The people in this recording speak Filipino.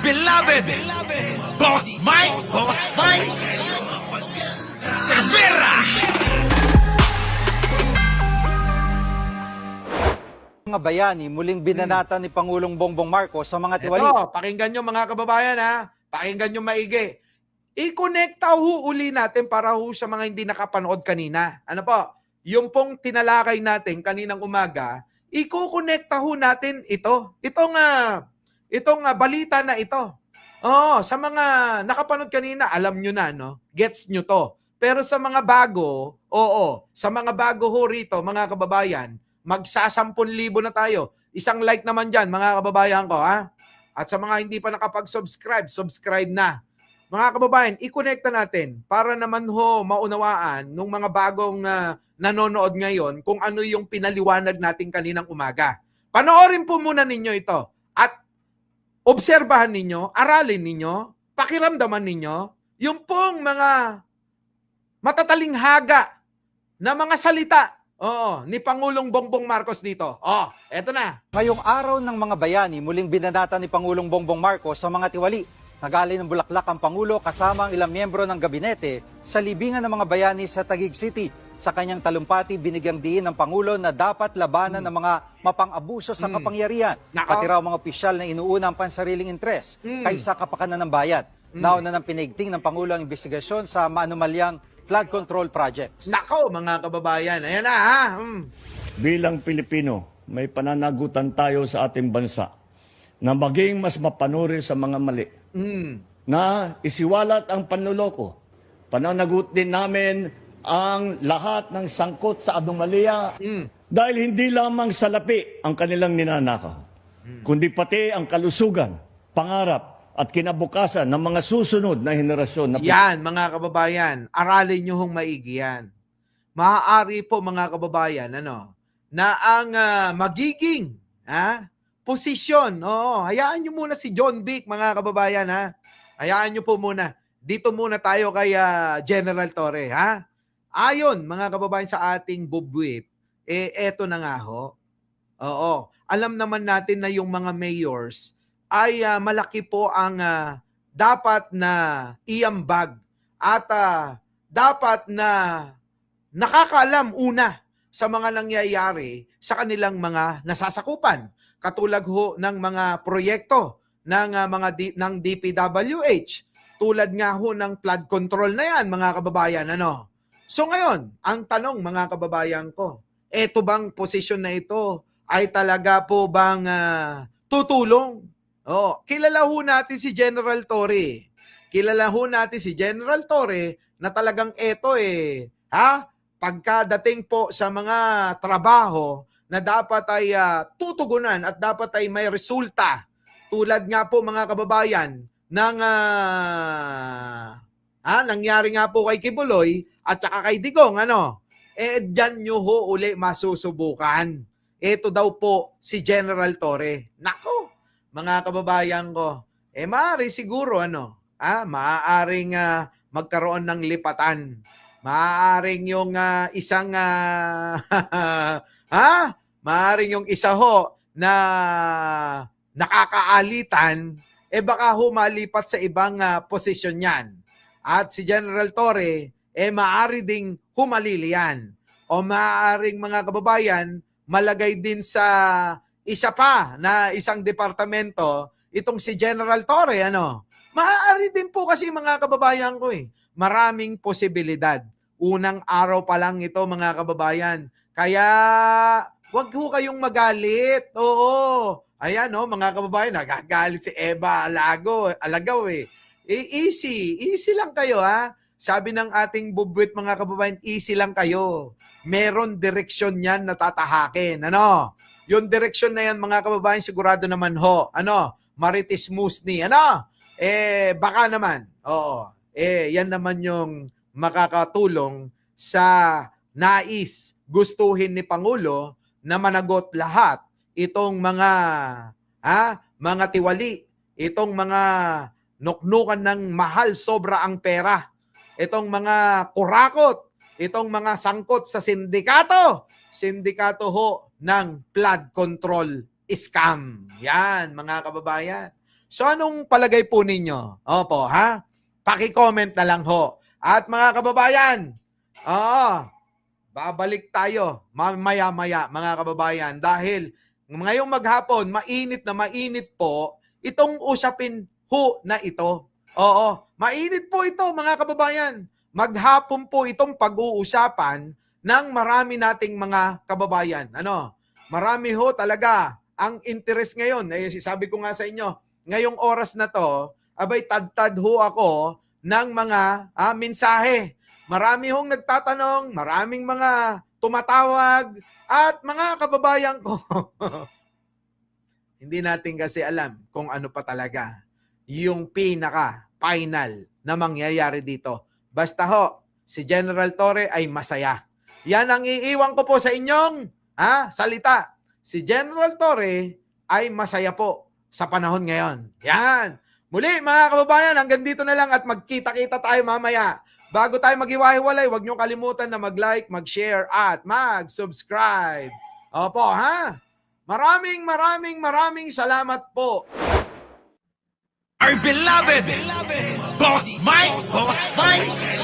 beloved, Boss Mike, Cervera. Mga bayani, muling binanata ni Pangulong Bongbong Marcos sa mga tiwali. Ito, pakinggan nyo mga kababayan ha. Pakinggan nyo maigi. I-connecta uli natin para sa mga hindi nakapanood kanina. Ano po? Yung pong tinalakay natin kaninang umaga, i-connecta natin ito. Itong balita na ito. Oh, sa mga nakapanood kanina, alam nyo na, no? Gets nyo to. Pero sa mga bago, sa mga bago rito, mga kababayan, magsa-10,000 na tayo. Isang like naman dyan, mga kababayan ko, ha? At sa mga hindi pa nakapag-subscribe, subscribe na. Mga kababayan, i-connecta natin para naman maunawaan ng mga bagong nanonood ngayon kung ano yung pinaliwanag natin kaninang umaga. Panoorin po muna ninyo ito at obserbahan ninyo, aralin ninyo, pakiramdaman ninyo, yung pong mga matatalinghaga na mga salita ni Pangulong Bongbong Marcos dito. Eto na. Ngayong araw ng mga bayani, muling binanata ni Pangulong Bongbong Marcos sa mga tiwali. Nagali ng Bulaklak ang Pangulo kasama ang ilang miyembro ng gabinete sa libingan ng mga bayani sa Taguig City. Sa kanyang talumpati, binigyang diin ng Pangulo na dapat labanan ng mga mapang-abuso sa kapangyarihan. Pati raw mga opisyal na inuuna ang pansariling interes kaysa kapakanan ng bayan. Nauna ng pinaigting ng Pangulo ang investigasyon sa maanumalyang flood control projects. Nako, mga kababayan. Ayan na, ha? Bilang Pilipino, may pananagutan tayo sa ating bansa na maging mas mapanuri sa mga mali. Na isiwalat ang panluloko. Pananagut din namin ang lahat ng sangkot sa anomalya dahil hindi lamang salapi ang kanilang ninanakaw, kundi pati ang kalusugan, pangarap, at kinabukasan ng mga susunod na henerasyon. Yan, mga kababayan, aralin nyo maigi yan. Maaari po, mga kababayan, na ang magiging posisyon, hayaan nyo muna si John Vic, mga kababayan, hayaan nyo po muna. Dito muna tayo kay General Torre, Ayon, mga kababayan, sa ating bubwit, eto na nga ho. Alam naman natin na yung mga mayors ay malaki po ang dapat na iambag at dapat na nakakaalam una sa mga nangyayari sa kanilang mga nasasakupan. Katulad ng mga proyekto ng ng DPWH. Tulad nga ng flood control na yan, mga kababayan. So ngayon, ang tanong, mga kababayan ko, eto bang posisyon na ito ay talaga po bang tutulong? Kilala natin si General Torre. Kilala natin si General Torre na talagang eto pagkadating po sa mga trabaho na dapat ay tutugunan at dapat ay may resulta. Tulad nga po, mga kababayan, ng nangyari nga po kay Kibuloy at saka kay Digong, dyan nyo uli masusubukan. Ito daw po si General Torre. Nako, mga kababayan ko, maaari siguro, maaaring magkaroon ng lipatan. Maaaring yung isang, maaaring yung isa na nakakaalitan, baka malipat sa ibang posisyon yan. At si General Torre, maaari ding humalilian. O maaaring, mga kababayan, malagay din sa isa pa na isang departamento, itong si General Torre, maaari din po kasi, mga kababayan ko, maraming posibilidad. Unang araw pa lang ito, mga kababayan. Kaya, wag kayong magalit. Ayan, mga kababayan, nagagalit si Eva Alagaw. Easy lang kayo, Sabi ng ating bubwit, mga kababayan, easy lang kayo. Meron direksyon yan na tatahakin. Yung direksyon na yan, mga kababayan, sigurado naman Marites Musni, baka naman, yan naman yung makakatulong sa nais gustuhin ni Pangulo na managot lahat itong mga tiwali, itong mga nuknukan ng mahal sobra ang pera, itong mga kurakot, itong mga sangkot sa sindikato ng flood control scam. Yan, mga kababayan. So anong palagay po ninyo? Opo, ha? Paki-comment na lang ho. At mga kababayan, babalik tayo maya-maya mga kababayan dahil ngayong maghapon, mainit na mainit po itong usapin ho na ito. Oo, mainit po ito mga kababayan. Maghapon po itong pag-uusapan ng marami nating mga kababayan. Marami ho talaga ang interest ngayon. Sabi ko nga sa inyo, ngayong oras na to, abay tad-tad ho ako ng mga mensahe. Marami hong nagtatanong, maraming mga tumatawag, at mga kababayan ko, hindi natin kasi alam kung ano pa talaga yung pinaka-final na mangyayari dito. Basta ho, si General Torre ay masaya. Yan ang iiwan ko po sa inyong salita. Si General Torre ay masaya po sa panahon ngayon. Yan. Muli mga kababayan, hanggang dito na lang at magkita-kita tayo mamaya. Bago tayo maghiwa-hiwalay, huwag niyong kalimutan na mag-like, mag-share at mag-subscribe. Opo, ha? Maraming salamat po. Our beloved Boss Mike, Boss Mike.